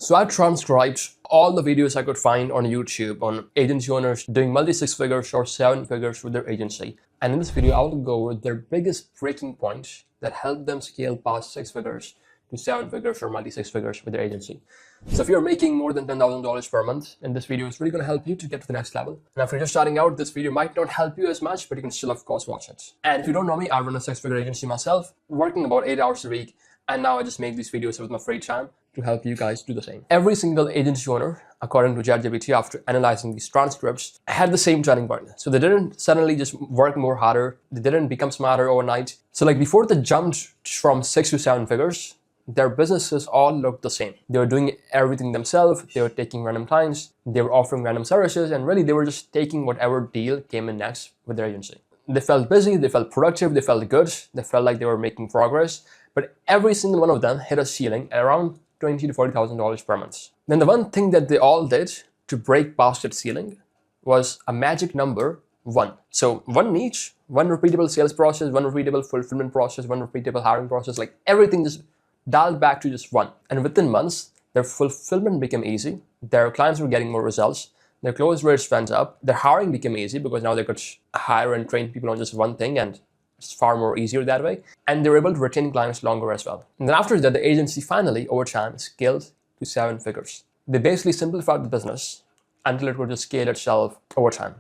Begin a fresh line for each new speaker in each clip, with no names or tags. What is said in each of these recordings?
So I transcribed all the videos I could find on YouTube on agency owners doing multi-six figures or seven figures with their agency. And in this video, I will go over their biggest breaking points that helped them scale past six figures to seven figures or multi-six figures with their agency. So if you're making more than $10,000 per month, and this video is really going to help you to get to the next level. And if you're just starting out, this video might not help you as much, but you can still, of course, watch it. And if you don't know me, I run a six-figure agency myself, working about 8 hours a week. And now I just make these videos with my free time to help you guys do the same. Every single agency owner, according to ChatGPT, after analyzing these transcripts, had the same turning point. So they didn't suddenly just work more harder. They didn't become smarter overnight. So like before they jumped from 6 to 7 figures, their businesses all looked the same. They were doing everything themselves. They were taking random clients. They were offering random services. And really, they were just taking whatever deal came in next with their agency. They felt busy. They felt productive. They felt good. They felt like they were making progress. But every single one of them hit a ceiling at around $20,000 to $40,000 per month. Then the one thing that they all did to break past that ceiling was a magic number, 1. So one niche, one repeatable sales process, one repeatable fulfillment process, one repeatable hiring process, like everything just dialed back to just 1. And within months, their fulfillment became easy. Their clients were getting more results. Their close rates went up. Their hiring became easy because now they could hire and train people on just one thing, and it's far more easier that way. And they were able to retain clients longer as well. And then after that, the agency finally, over time, scaled to 7 figures. They basically simplified the business until it would just scale itself over time.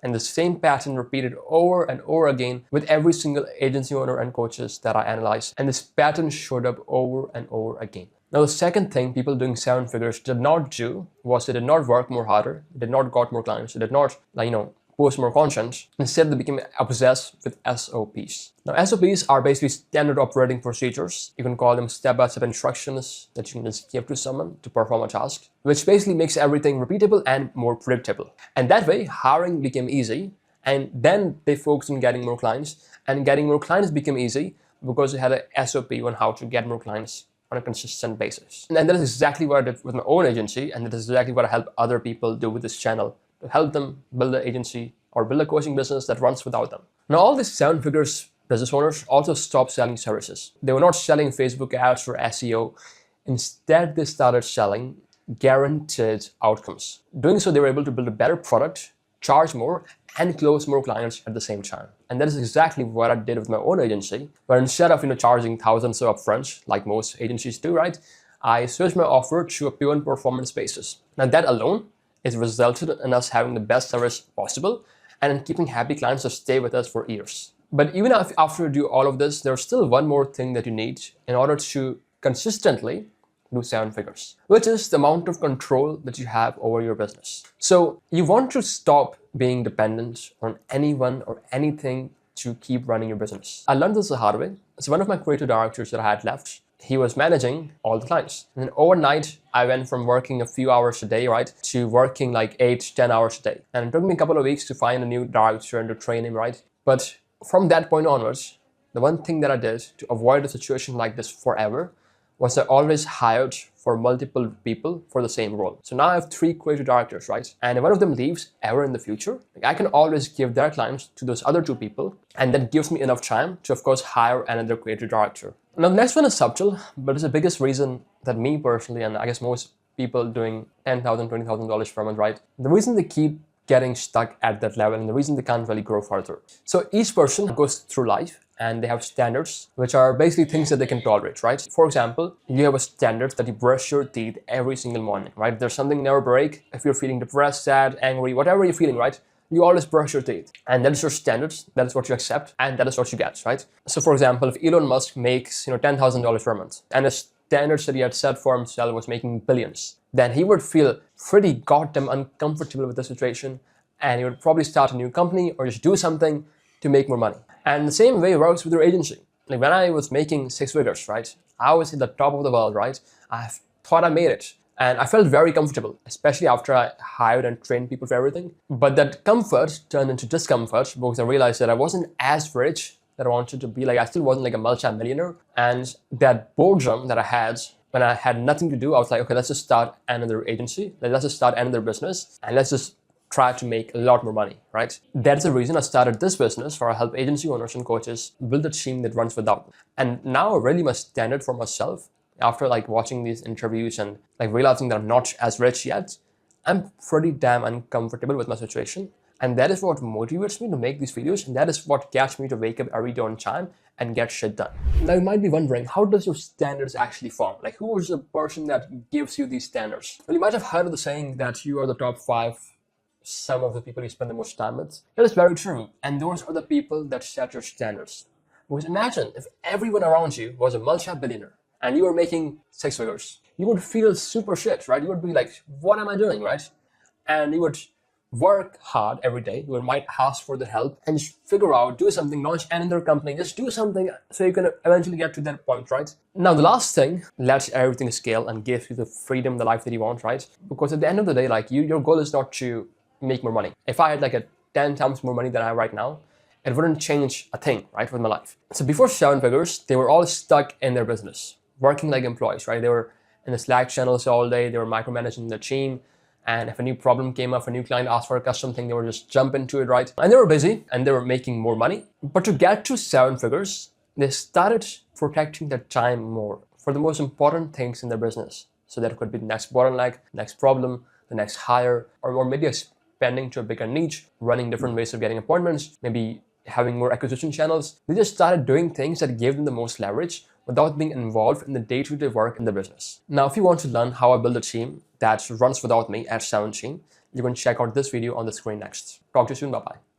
And the same pattern repeated over and over again with every single agency owner and coaches that I analyzed. And this pattern showed up over and over again. Now, the second thing people doing 7 figures did not do was they did not work more harder. They did not got more clients. They did not, post more content. Instead, they became obsessed with SOPs. Now, SOPs are basically standard operating procedures. You can call them step-by-step instructions that you can just give to someone to perform a task, which basically makes everything repeatable and more predictable. And that way, hiring became easy. And then they focused on getting more clients. And getting more clients became easy because they had an SOP on how to get more clients on a consistent basis. And that is exactly what I did with my own agency. And that is exactly what I help other people do with this channel, to help them build an agency or build a coaching business that runs without them. Now, all these 7 figures business owners also stopped selling services. They were not selling Facebook ads or SEO. Instead, they started selling guaranteed outcomes. Doing so, they were able to build a better product, charge more, and close more clients at the same time. And that is exactly what I did with my own agency, where instead of charging thousands upfront, like most agencies do, right, I switched my offer to a pure performance basis. Now, that alone is resulted in us having the best service possible and in keeping happy clients to stay with us for years. But even after you do all of this, there's still one more thing that you need in order to consistently do 7 figures, which is the amount of control that you have over your business. So you want to stop being dependent on anyone or anything to keep running your business. I learned this the hard way. So one of my creative directors that I had left, he was managing all the clients. And then overnight, I went from working a few hours a day, right, to working like 8-10 hours a day. And it took me a couple of weeks to find a new director and to train him, right? But from that point onwards, the one thing that I did to avoid a situation like this forever was I always hired for multiple people for the same role. So now I have 3 creative directors, right? And if one of them leaves ever in the future, I can always give their clients to those other 2 people. And that gives me enough time to, of course, hire another creative director. Now, the next one is subtle, but it's the biggest reason that me personally, and I guess most people doing $10,000, $20,000 per month, right? The reason they keep getting stuck at that level and the reason they can't really grow further. So each person goes through life and they have standards, which are basically things that they can tolerate, right? For example, you have a standard that you brush your teeth every single morning, right? There's something never break. If you're feeling depressed, sad, angry, whatever you're feeling, right? You always brush your teeth. And that is your standards. That is what you accept. And that is what you get, right? So for example, if Elon Musk makes $10,000 per month and the standards that he had set for himself was making billions, then he would feel pretty goddamn uncomfortable with the situation. And he would probably start a new company or just do something to make more money. And the same way works with your agency. Like when I was making 6 figures, right? I was at the top of the world, right? I thought I made it. And I felt very comfortable, especially after I hired and trained people for everything. But that comfort turned into discomfort because I realized that I wasn't as rich that I wanted to be. Like I still wasn't like a multi-millionaire. And that boredom that I had when I had nothing to do, I was like, okay, let's just start another agency. Let's just start another business. And let's just try to make a lot more money, right? That's the reason I started this business, where I help agency owners and coaches build a team that runs without them. And now really my standard for myself after like watching these interviews and like realizing that I'm not as rich yet, I'm pretty damn uncomfortable with my situation. And that is what motivates me to make these videos, and that is what gets me to wake up every day on time and get shit done. Now you might be wondering, how does your standards actually form? Like, who is the person that gives you these standards? Well, you might have heard of the saying that you are the top 5 some of the people you spend the most time with. That is very true, and those are the people that set your standards. Because imagine if everyone around you was a multi-billionaire and you were making 6 figures. You would feel super shit, right? You would be like, what am I doing, right? And you would work hard every day. You might ask for the help and just figure out, do something, launch another company, just do something so you can eventually get to that point, right? Now, the last thing lets everything scale and gives you the freedom, the life that you want, right? Because at the end of the day, like your goal is not to make more money. If I had like 10 times more money than I have right now, it wouldn't change a thing, right, with my life. So before 7 figures, they were all stuck in their business, working like employees, right? They were in the Slack channels all day. They were micromanaging the team. And if a new problem came up, a new client asked for a custom thing, they would just jump into it, right? And they were busy and they were making more money. But to get to 7 figures, they started protecting their time more for the most important things in their business. So that could be the next bottleneck, next problem, the next hire, or maybe expanding to a bigger niche, running different ways of getting appointments, maybe having more acquisition channels. They just started doing things that gave them the most leverage without being involved in the day-to-day work in the business. Now, if you want to learn how I build a team that runs without me at 17, you can check out this video on the screen next. Talk to you soon. Bye-bye.